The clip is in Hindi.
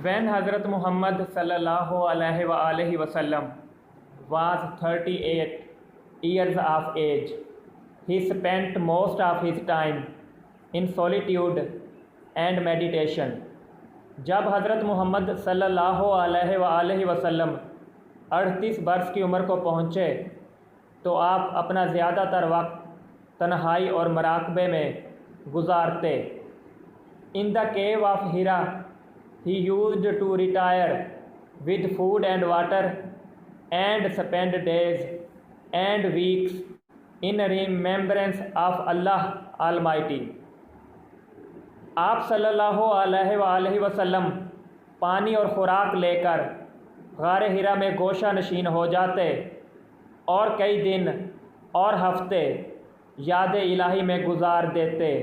When Hazrat Muhammad sallallahu alaihi wasallam was 38 years of age, he spent most of his time in solitude and meditation. जब हज़रत मोहम्मद सल्लल्लाहु अलैहि वसल्लम 38 वर्ष की उम्र को पहुँचे तो आप अपना ज़्यादातर वक्त तन्हाई और मराकबे में गुजारते. In the cave of Hira, he used to retire with food and water and spend days and weeks in remembrance of Allah Almighty. आप सल्लल्लाहु अलैहि वसल्लम पानी और ख़ुराक लेकर गारे हिरा में गोशा नशीन हो जाते और कई दिन और हफ्ते याद इलाही में गुजार देते.